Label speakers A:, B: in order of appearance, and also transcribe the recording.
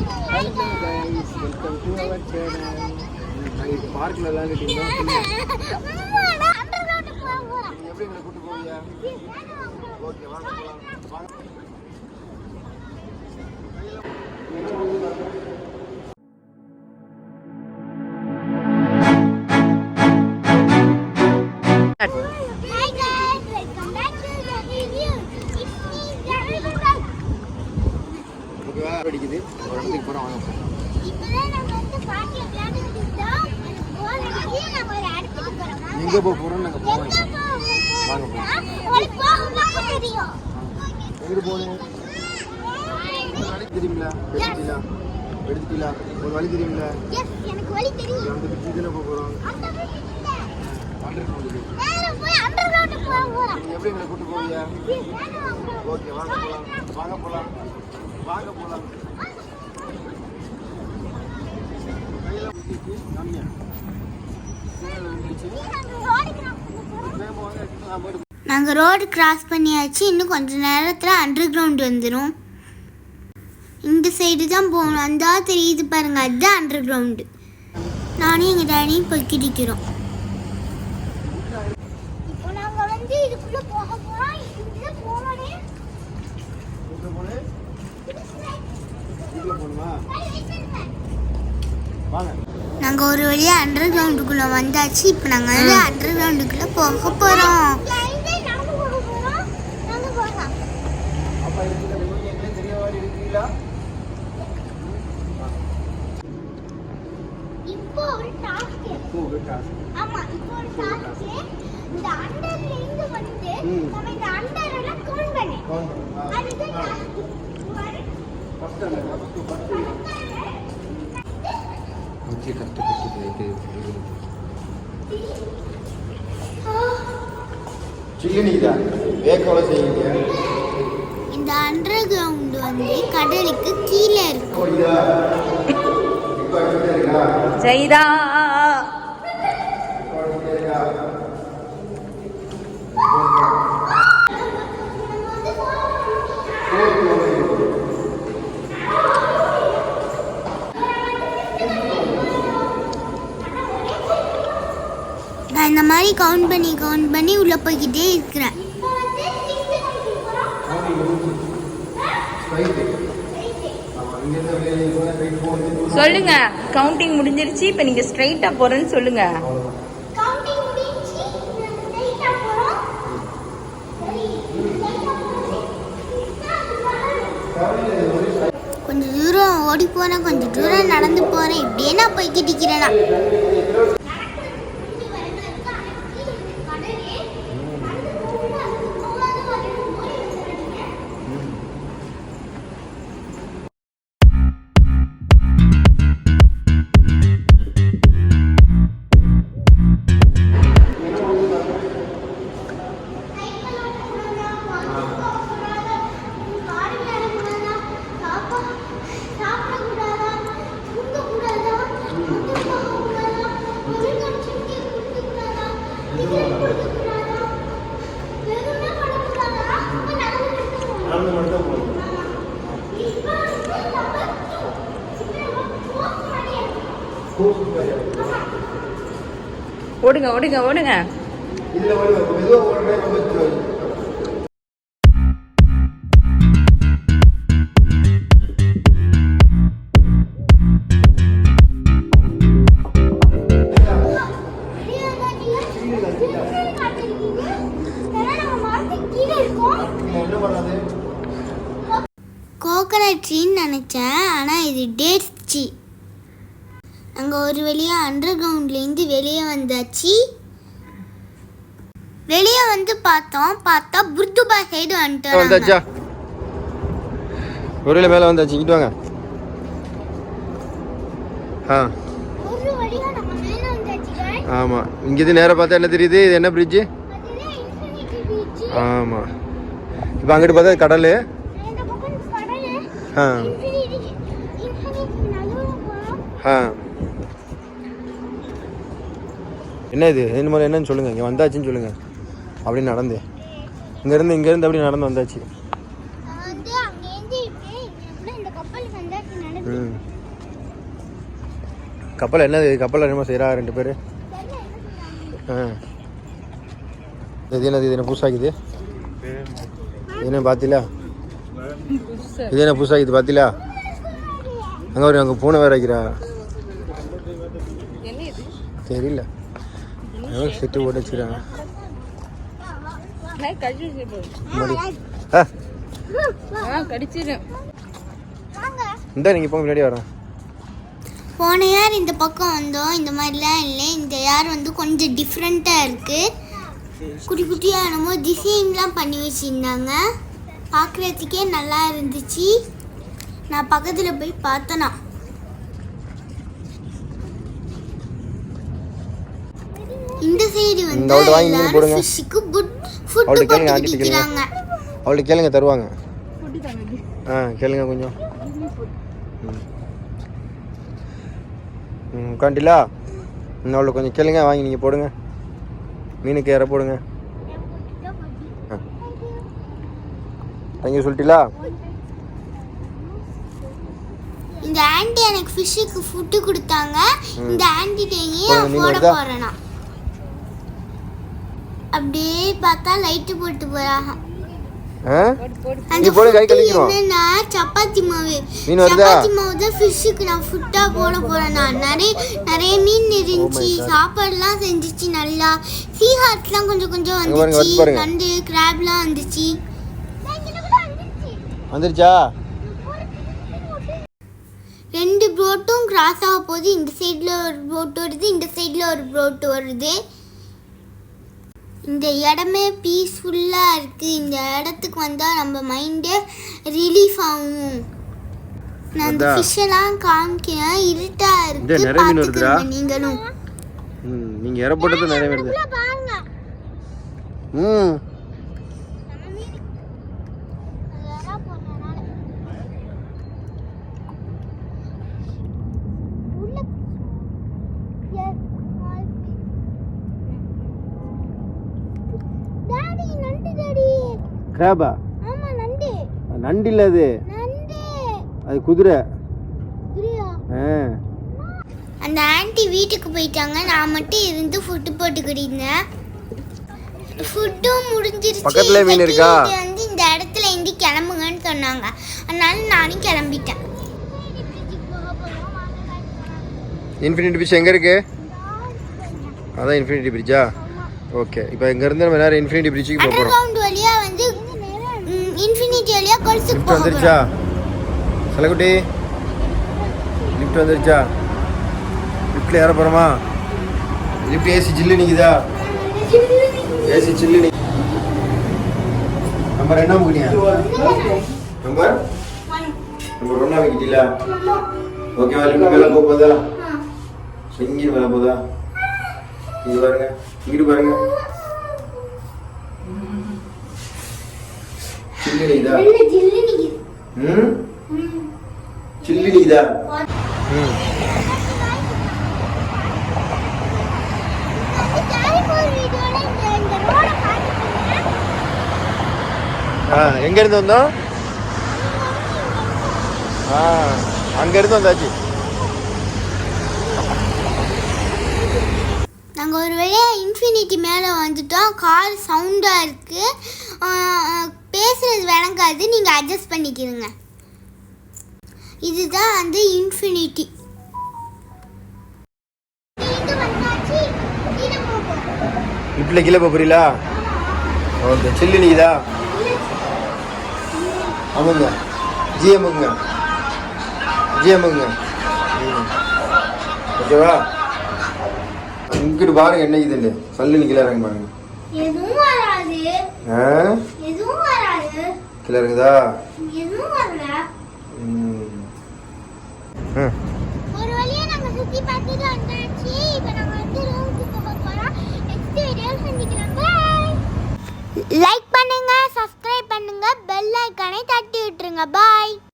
A: Hello guys, welcome to our channel. Night park la விளையாடிட்டீங்க. எப்படி எங்களை கூட்டி போவியா? ஓகே வாங்க போலாம். வாங்க. படிக்குது ஒரு இடத்துக்கு போறோம் வாங்க. இப்போதான் நம்ம வந்து பார்க்ல விளையாடிட்டு இருக்கோம். போற வழியே நம்ம ஒரு இடத்துக்கு போறோம். எங்க போறோம் நாங்க போறோம். வாங்க போலாம். உங்களுக்கு போக தெரியும். எங்க போறோம்? வழி தெரியுங்களா? எடுத்துட்டீங்களா? ஒரு வழி தெரியுங்களா? எஸ் எனக்கு வழி தெரியும். அந்த பிச்சுல போறோம். அந்த பிச்சுல அண்டர் கிரவுண்ட். நேரா போய் அண்டர் கிரவுண்ட் போறோம். நீங்க எப்படி எங்களை கூட்டி போவீங்க? ஓகே வாங்க போலாம். வாங்க போலாம். வாங்க போலாம்.
B: நாங்கள் ரோடு கிராஸ் பண்ணியாச்சு. இன்னும் கொஞ்சம் நேரத்தில் அண்டர் கிரவுண்ட் வந்துடும். இந்த சைடு தான் போகணும். அந்த தெரியுது பாருங்க, அதுதான் அண்டர் கிரவுண்டு. நானும் எங்கள் டேடியும் போய்கிட்டு இருக்கிறோம்.
C: இப்போ நாங்கள் வந்து இதுக்குள்ளே போக போகிறோம். இதுக்குள்ளே போனோடனே
B: நாங்கள் ஒரு வழியாக அண்டர் கிரவுண்டுக்குள்ளே வந்தாச்சு. இப்போ நாங்கள் வந்து அண்டர் கிரவுண்டுக்குள்ளே போக போகிறோம்.
C: இப்போ ஒரு டாஸ்க். ஆமா இப்போ ஒரு டாஸ்க். இந்த அண்டர்ல இருந்து வந்து நம்ம இந்த அண்டர்ல கவுண்ட் பண்ணி அதுதான் டாஸ்க்.
A: ஃபர்ஸ்ட் ஓகே கஷ்டப்பட்டு போயிட்டு சில்லினிதா வேக்கோல செய்யுங்க.
B: இந்த அண்டர் கிரவுண்ட் வந்து கடலுக்கு கீழே இருக்கு.
D: ஜெய்தா
B: நான் இந்த மாதிரி கவுண்ட் பண்ணி உள்ளே போய்கிட்டே இருக்கிறேன்.
D: சொல்லுங்க, கவுண்டிங் முடிஞ்சிருச்சு. இப்போ நீங்க ஸ்ட்ரைட்டா போறேன்னு சொல்லுங்க.
C: கவுண்டிங் முடிஞ்சி ஸ்ட்ரைட்டா போறோம்.
B: கொஞ்சம் தூரம் ஓடி போறேன், கொஞ்சம் தூரம் நடந்து போறேன். இப்படியே நான் போய்கிட்டு இருக்கிறேனா.
D: ஓடுங்க ஓடுங்க ஓடுங்க.
A: இதுல மெதுவா ஓடுறே ரொம்ப
B: கோகனட் ட்ரீன்னு நினச்சேன், ஆனால் இது டேட்ஸ் ட்ரீ. நாங்கள் ஒரு வழியாக அண்டர் கிரவுண்ட்லேருந்து வெளியே வந்தாச்சு. வெளியே வந்து பார்த்தா புர்துபா சைடு வந்துட்டோம்.
A: ஒரு மேலே வந்தாச்சு. இங்கிட்டு வாங்க. ஆமாம், இங்கேருந்து நேராக பார்த்தா என்ன தெரியுது? இது என்ன பிரிட்ஜு? ஆமாம், இப்போ அங்கிட்டு பார்த்தா கடல். என்ன இது? இந்த மாதிரி என்னன்னு சொல்லுங்கள். இங்கே வந்தாச்சுன்னு சொல்லுங்கள். அப்படி நடந்து இங்கேருந்து அப்படி நடந்து வந்தாச்சு.
C: ம்.
A: கப்பல் என்னது? கப்பல் என்னமோ செய்கிறா 2 பேர். இது என்னது? இது என்ன புதுசாக்குது? இது என்ன பார்த்தீங்களா? இது என்ன புதுசாக்குது பார்த்தீங்களா? அங்கே ஒரு அங்கே பூனை வேற வைக்கிறா. தெரியல, செட்டு போட்டு வச்சுக்கிறாங்க. இந்த நீங்கள் இப்போ முன்னாடி வரேன்.
B: போன யார் இந்த பக்கம் வந்தோம், இந்த மாதிரிலாம் இல்லை. இந்த யார் வந்து கொஞ்சம் டிஃப்ரெண்ட்டாக இருக்குது. குட்டி குட்டியாக என்னமோ டிசைன்லாம் பண்ணி வச்சுருந்தாங்க. பார்க்குறதுக்கே நல்லா இருந்துச்சு. நான் பக்கத்தில் போய் பார்த்தேனா. இந்த சைடு வந்து எல்லாரும் ஃபிஷ்ஷுக்கு ஃபுட் போட்டு விற்கிறாங்க.
A: அவளுக்கு கேளுங்க, தருவாங்க. கேளுங்க கொஞ்சம். உட்காண்டிலா அவளுக்கு கொஞ்சம் கேளுங்க, வாங்கி நீங்கள் போடுங்க. மீனுக்கு ஏற போடுங்க. தேங்க்யூ சொல்லிட்டீங்களா?
B: இந்த ஆண்டி எனக்கு ஃபிஷ்ஷுக்கு ஃபுட்டு கொடுத்தாங்க. இந்த ஆண்டிட்டேயே போட போகிறேன்னா அப்படியே பார்த்தா லைட்டு போட்டு போகிறாங்க. அந்த என்னன்னா சப்பாத்தி மாவு. சப்பாத்தி மாவு தான் ஃபிஷ்ஷுக்கு நான் ஃபுட்டா போட போறேன். நான் நிறைய மீன் இருந்துச்சு, சாப்பாடுலாம் செஞ்சிச்சு நல்லா. சீ ஹார்ட்லாம் கொஞ்சம் கொஞ்சம் வந்துச்சு, நண்டு கிராப்லாம் வந்துச்சு.
A: வந்துருச்சா?
B: 2 போட்டும் கிராஸ் ஆக போகுது. இந்த சைடில் ஒரு போட் வருது, இந்த சைடில் ஒரு போட் வருது. இந்த இடமே பீஸ்ஃபுல்லாக இருக்குது. இந்த இடத்துக்கு வந்தால் நம்ம மைண்டே ரிலீஃப் ஆகும். நான் அந்த ஃபிஷ்ஷெல்லாம் காமிக்கிறேன். இருட்டாக இருக்குது, பார்த்துக்கோங்க நீங்களும்.
A: நீங்கள் ஏறப்பட்டது நிறைய வருது. கிராபா?
C: ஆமா, நண்டு.
A: நண்டு இல்ல, அது
C: நண்டு.
A: அது குதிரை.
B: அந்த ஆண்டி வீட்டுக்கு போயிட்டாங்க. நான் மட்டும் இருந்து ஃபுட்டு போட்டுக்கிட்டு இருந்தேன். ஃபுட்டும் முடிஞ்சிருச்சு.
A: பக்கத்துல மீன் இருக்கா?
B: வந்து இந்த இடத்துல இருந்து கிளம்புங்கன்னு சொன்னாங்க. அதனால நானும் கிளம்பிட்டேன்.
A: இன்ஃபினிட்டி பிரிட்ஜ் எங்க இருக்கு? அதான் இன்ஃபினிட்டி பிரிட்ஜா? ஓகே, இப்போ இங்க இருந்து நம்ம நேரா இன்ஃபினிட்டி பிரிட்ஜுக்கு போறோம்.
B: அண்டர்கிரவுண்ட் வழியா வந்து இன்ஃபினிட்டி வழியா கொலுசுக்கு போறோம்.
A: வந்துருச்சா சலகுட்டி? லிஃப்ட் வந்துருச்சா? லிஃப்ட்ல ஏற போறோமா? லிஃப்ட் ஏசி ஜில்லு நிக்குதா? ஏசி ஜில்லு நம்பர் என்ன முக்கியா? நம்பர் 1 வைக்கிட்டீங்களா? ஓகேவா? லிஃப்ட் மேல போகுதா? இங்க மேல போகுதா? இங்க பாருங்க, இங்கிட்டு பாருங்க. சில்லி நிக்குதா? சில்லி நிக்குதா? எங்க இருந்து வந்தோம்? அங்க இருந்து வந்தாச்சு.
B: நாங்கள் ஒரு வழியாக இன்ஃபினிட்டி மேலே வந்துட்டோம். கார் சவுண்டாக இருக்குது, பேசுகிறது விளங்காது. நீங்கள் அட்ஜஸ்ட் பண்ணிக்கிறீங்க. இதுதான் வந்து இன்ஃபினிட்டி.
A: லிஃப்ட்ல கீழே போறீங்களா? ஓகே, சில்லி நீதா? ஆமாங்க, ஜிஎம்முங்க, ஜிஎம்முங்க. ஓகேவா? இங்கிட்டு பாருங்க என்ன இதுன்னு சல்லு கீழே இறங்க பாருங்க.
C: எதுவும் வராது. எதுவும் வராது.
A: கீழே இருக்குதா?
C: எதுவும் வரல. ஒரு வழியா நாங்க சுத்தி பார்த்துட்டு வந்தாச்சு. இப்போ நாங்க வந்து ரூமுக்கு போக போறோம். நெக்ஸ்ட் வீடியோல சந்திக்கிறோம். பை.
B: லைக் பண்ணுங்க, சப்ஸ்கிரைப் பண்ணுங்க, பெல் ஐகானை தட்டி விட்டுருங்க. பாய்.